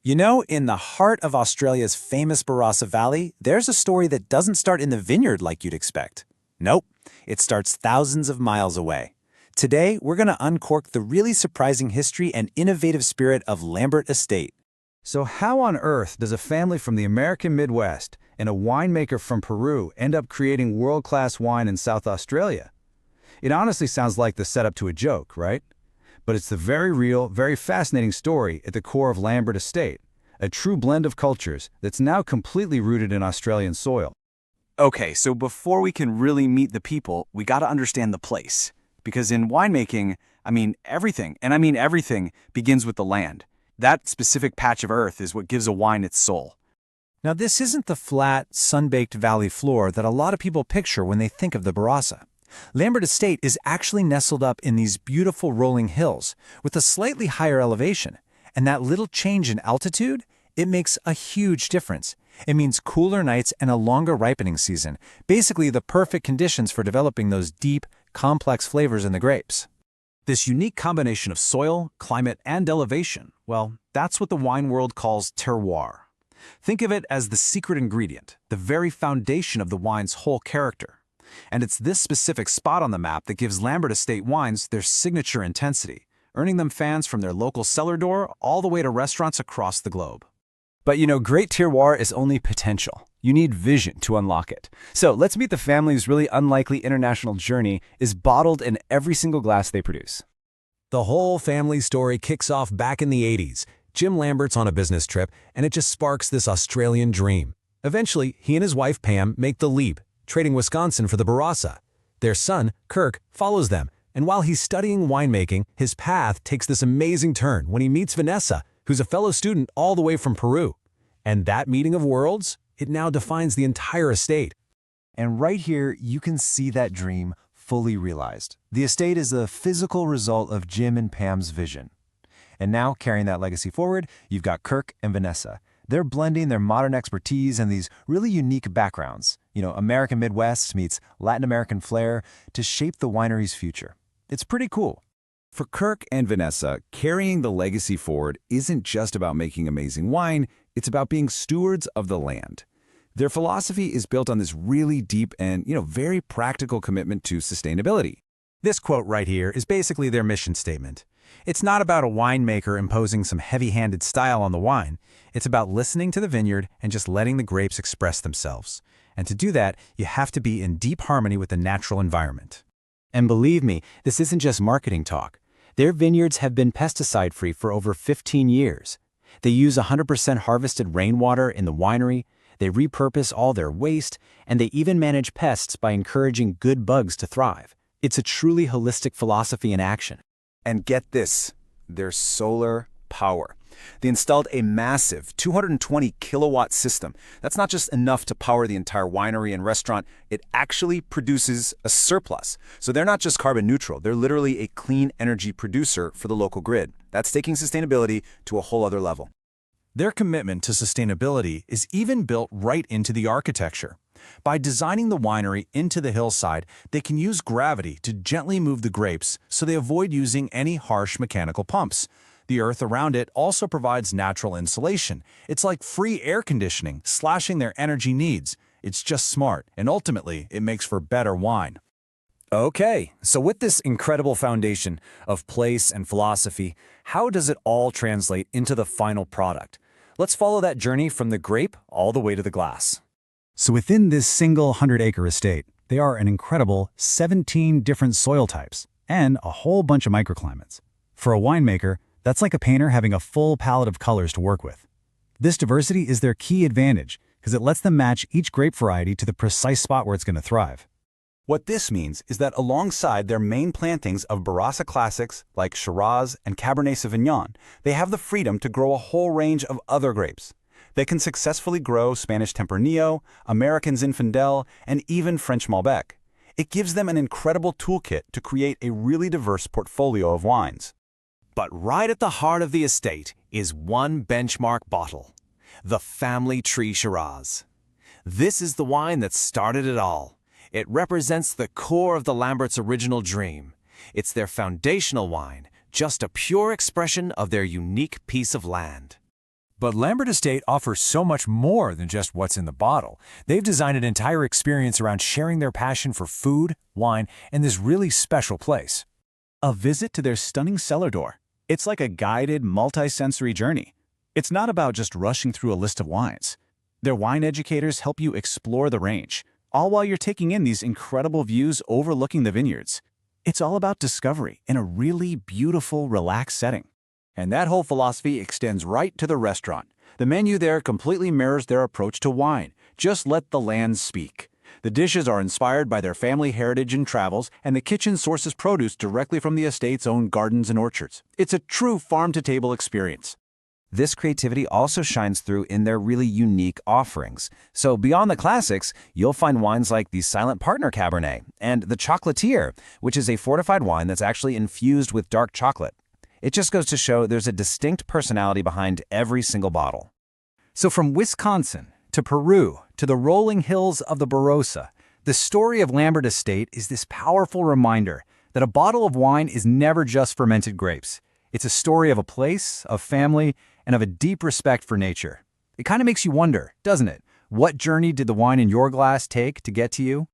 You know, in the heart of Australia's famous Barossa Valley, there's a story that doesn't start in the vineyard like you'd expect. Nope, it starts thousands of miles away. Today, we're going to uncork the really surprising history and innovative spirit of Lambert Estate. So how on earth does a family from the American Midwest and a winemaker from Peru end up creating world-class wine in South Australia? It honestly sounds like the setup to a joke, right? But it's the very real, very fascinating story at the core of Lambert Estate, a true blend of cultures that's now completely rooted in Australian soil. Okay, so before we can really meet the people, we got to understand the place. Because in winemaking, everything begins with the land. That specific patch of earth is what gives a wine its soul. Now, this isn't the flat, sun-baked valley floor that a lot of people picture when they think of the Barossa. Lambert Estate is actually nestled up in these beautiful rolling hills with a slightly higher elevation, and that little change in altitude, it makes a huge difference. It means cooler nights and a longer ripening season, basically the perfect conditions for developing those deep, complex flavors in the grapes. This unique combination of soil, climate, and elevation, well, that's what the wine world calls terroir. Think of it as the secret ingredient, the very foundation of the wine's whole character. And it's this specific spot on the map that gives Lambert Estate wines their signature intensity, earning them fans from their local cellar door all the way to restaurants across the globe. But you know, great terroir is only potential. You need vision to unlock it. So let's meet the family whose really unlikely international journey is bottled in every single glass they produce. The whole family story kicks off back in the 80s. Jim Lambert's on a business trip, and it just sparks this Australian dream. Eventually, he and his wife Pam make the leap, trading Wisconsin for the Barossa. Their son, Kirk, follows them, and while he's studying winemaking, his path takes this amazing turn when he meets Vanessa, who's a fellow student all the way from Peru. And that meeting of worlds, it now defines the entire estate. And right here, you can see that dream fully realized. The estate is the physical result of Jim and Pam's vision. And now, carrying that legacy forward, you've got Kirk and Vanessa. They're blending their modern expertise and these really unique backgrounds, American Midwest meets Latin American flair, to shape the winery's future. It's pretty cool. For Kirk and Vanessa, carrying the legacy forward isn't just about making amazing wine, it's about being stewards of the land. Their philosophy is built on this really deep and, very practical commitment to sustainability. This quote right here is basically their mission statement. It's not about a winemaker imposing some heavy-handed style on the wine. It's about listening to the vineyard and just letting the grapes express themselves. And to do that, you have to be in deep harmony with the natural environment. And believe me, this isn't just marketing talk. Their vineyards have been pesticide-free for over 15 years. They use 100% harvested rainwater in the winery, they repurpose all their waste, and they even manage pests by encouraging good bugs to thrive. It's a truly holistic philosophy in action. And get this, their solar power. They installed a massive 220 kilowatt system. That's not just enough to power the entire winery and restaurant, it actually produces a surplus. So they're not just carbon neutral, they're literally a clean energy producer for the local grid. That's taking sustainability to a whole other level. Their commitment to sustainability is even built right into the architecture. By designing the winery into the hillside, they can use gravity to gently move the grapes so they avoid using any harsh mechanical pumps. The earth around it also provides natural insulation. It's like free air conditioning, slashing their energy needs. It's just smart, and ultimately, it makes for better wine. Okay, so with this incredible foundation of place and philosophy, how does it all translate into the final product? Let's follow that journey from the grape all the way to the glass. So within this single 100-acre estate, there are an incredible 17 different soil types and a whole bunch of microclimates. For a winemaker, that's like a painter having a full palette of colors to work with. This diversity is their key advantage because it lets them match each grape variety to the precise spot where it's going to thrive. What this means is that alongside their main plantings of Barossa classics like Shiraz and Cabernet Sauvignon, they have the freedom to grow a whole range of other grapes. They can successfully grow Spanish Tempranillo, American Zinfandel, and even French Malbec. It gives them an incredible toolkit to create a really diverse portfolio of wines. But right at the heart of the estate is one benchmark bottle, the Family Tree Shiraz. This is the wine that started it all. It represents the core of the Lamberts' original dream. It's their foundational wine, just a pure expression of their unique piece of land. But Lambert Estate offers so much more than just what's in the bottle. They've designed an entire experience around sharing their passion for food, wine, and this really special place. A visit to their stunning cellar door. It's like a guided, multi-sensory journey. It's not about just rushing through a list of wines. Their wine educators help you explore the range, all while you're taking in these incredible views overlooking the vineyards. It's all about discovery in a really beautiful, relaxed setting. And that whole philosophy extends right to the restaurant. The menu there completely mirrors their approach to wine. Just let the land speak. The dishes are inspired by their family heritage and travels, and the kitchen sources produce directly from the estate's own gardens and orchards. It's a true farm-to-table experience. This creativity also shines through in their really unique offerings. So beyond the classics, you'll find wines like the Silent Partner Cabernet and the Chocolatier, which is a fortified wine that's actually infused with dark chocolate. It just goes to show there's a distinct personality behind every single bottle. So from Wisconsin to Peru to the rolling hills of the Barossa, the story of Lambert Estate is this powerful reminder that a bottle of wine is never just fermented grapes. It's a story of a place, of family, and of a deep respect for nature. It kind of makes you wonder, doesn't it? What journey did the wine in your glass take to get to you?